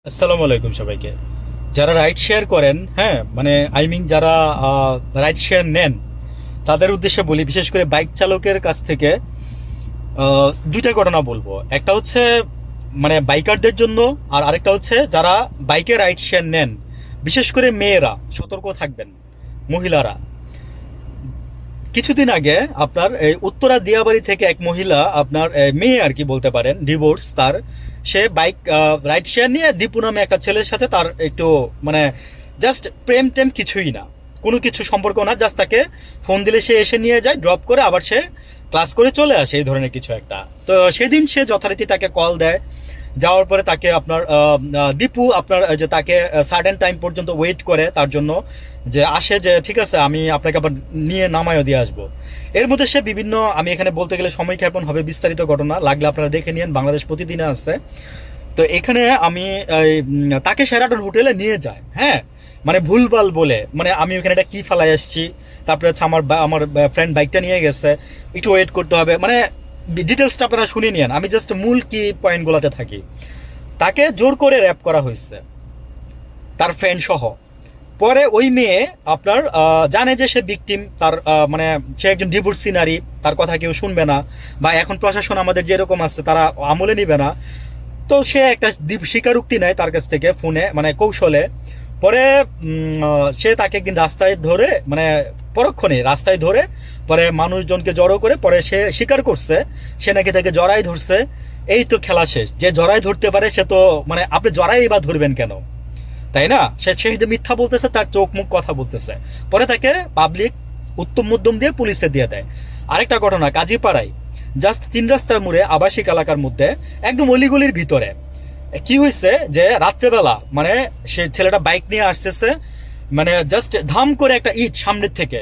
আসসালামু আলাইকুম সবাইকে। যারা রাইড শেয়ার করেন, হ্যাঁ মানে আই মিন যারা রাইড শেয়ার নেন, তাদের উদ্দেশ্যে বলি, বিশেষ করে বাইক চালকের কাছ থেকে দুইটা ঘটনা বলবো। একটা হচ্ছে মানে বাইকারদের জন্য, আর আরেকটা হচ্ছে যারা বাইকে রাইড শেয়ার নেন, বিশেষ করে মেয়েরা সতর্ক থাকবেন, মহিলারা। কিছুদিন আগে আপনার এই উত্তরা দিয়াবাড়ি থেকে এক মহিলা, আপনার মেয়ে আর কি বলতে পারেন, ডিভোর্স তার, সে বাইক রাইড শেয়ার নিয়ে দীপু নামে একটা ছেলের সাথে তার একটু মানে জাস্ট প্রেম টেম কিছুই না, কোনো কিছু সম্পর্ক না, জাস্ট তাকে ফোন দিলে সে এসে নিয়ে যায়, ড্রপ করে আবার সে ক্লাস করে চলে আসে, এই ধরনের কিছু একটা। তো সেদিন সে যথারীতি তাকে কল দেয়, যাওয়ার পরে তাকে আপনার দীপু আপনার যে তাকে সার্টেন টাইম পর্যন্ত ওয়েট করে তার জন্য, যে আসে যে ঠিক আছে আমি আপনাকে আবার নিয়ে নামায়ও দিয়ে আসবো। এর মধ্যে সে বিভিন্ন, আমি এখানে বলতে গেলে সময় ক্ষেপণ হবে, বিস্তারিত ঘটনা লাগলে আপনারা দেখে নিন, বাংলাদেশ প্রতিদিনে আছে। তো এখানে আমি তাকে সেরাটন হোটেলে নিয়ে যায়, হ্যাঁ মানে ভুলভাল বলে, মানে আমি ওখানে একটা কি ফেলাই আসছি, তারপরে হচ্ছে আমার ফ্রেন্ড বাইকটা নিয়ে গেছে, একটু ওয়েট করতে হবে, মানে ডিটেলসটা আপনারা শুনে নিন, আমি জাস্ট মূল কি পয়েন্টগুলোতে থাকি। তাকে জোর করে র্যাপ করা হয়েছে তার ফ্রেন্ড সহ। পরে ওই মেয়ে আপনার জানে যে সে ভিকটিম, তার মানে সে একজন ডিভোর্সি নারী, তার কথা কেউ শুনবে না, বা এখন প্রশাসন আমাদের যেরকম আছে তারা আমলে নিবে না। তো সে একটা স্বীকারোক্তি নেয় তার কাছ থেকে ফোনে, মানে কৌশলে। পরে সে তাকে একদিন রাস্তায় ধরে, মানে পরক্ষণে রাস্তায় ধরে, পরে মানুষজনকে জড়ো করে, পরে সে স্বীকার করছে সে নাকি তাকে জড়াই ধরছে। এই তো খেলা শেষ, যে জড়াই ধরতে পারে সে তো, মানে আপনি জড়াই বা ধরবেন কেন, তাই না? সে যে মিথ্যা বলতেছে, তার চোখ মুখ কথা বলতেছে। পরে তাকে পাবলিক উত্তম মধ্যম দিয়ে পুলিশে দিয়ে দেয়। আরেকটা ঘটনা কাজীপাড়ায়, জাস্ট 3 রাস্তার মোড়ে আবাসিক এলাকার মধ্যে, একদম অলিগলির ভিতরে কি হয়েছে যে রাত্রেবেলা, মানে সে ছেলেটা বাইক নিয়ে আসতেছে, মানে জাস্ট ধাম করে একটা ইট সামনের থেকে,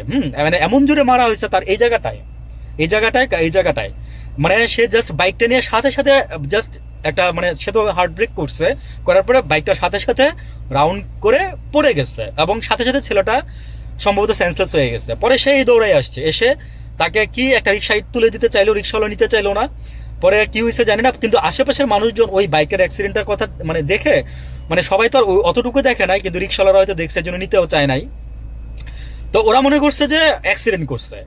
মানে এমন জোরে মারা হয়েছে তার এই জায়গাটায়, মানে সে জাস্ট বাইকটা নিয়ে সাথে সাথে জাস্ট একটা, মানে সে তো হার্ট ব্রেক করছে, করার পরে বাইকটার সাথে সাথে রাউন্ড করে পড়ে গেছে, এবং সাথে সাথে ছেলেটা সম্ভবত সেন্সলেস হয়ে গেছে। পরে সেই দৌড়াই আসছে, এসে তাকে কি একটা রিক্সায় তুলে দিতে চাইলো, রিক্সাওয়ালা নিতে চাইলো না। পরে কি হয়েছে জানি না, কিন্তু আশেপাশের মানুষজন ওই বাইকের অ্যাক্সিডেন্টের কথা মানে দেখে, মানে সবাই তো আর অতটুকু দেখে নাই, কিন্তু রিক্সাওয়ালারা হয়তো দেখছে, জন্য নিতেও চায় নাই। তো ওরা মনে করছে যে অ্যাক্সিডেন্ট করছে,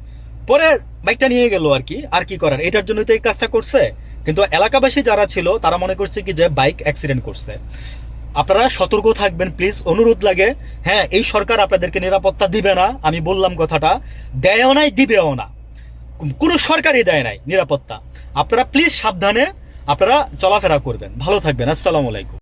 পরে বাইকটা নিয়ে গেল আর কি। আর কি করার, এটার জন্যই তো এই কাজটা করছে। কিন্তু এলাকাবাসী যারা ছিল তারা মনে করছে কি যে বাইক অ্যাক্সিডেন্ট করছে। আপনারা সতর্ক থাকবেন প্লিজ, অনুরোধ লাগে। হ্যাঁ, এই সরকার আপনাদেরকে নিরাপত্তা দিবে না, আমি বললাম কথাটা, দেয়ও নাই, দিবেও না, কোনো সরকারই দেয় নাই নিরাপত্তা। আপনারা প্লিজ সাবধানে আপনারা চলাফেরা করবেন, ভালো থাকবেন। আসসালামু আলাইকুম।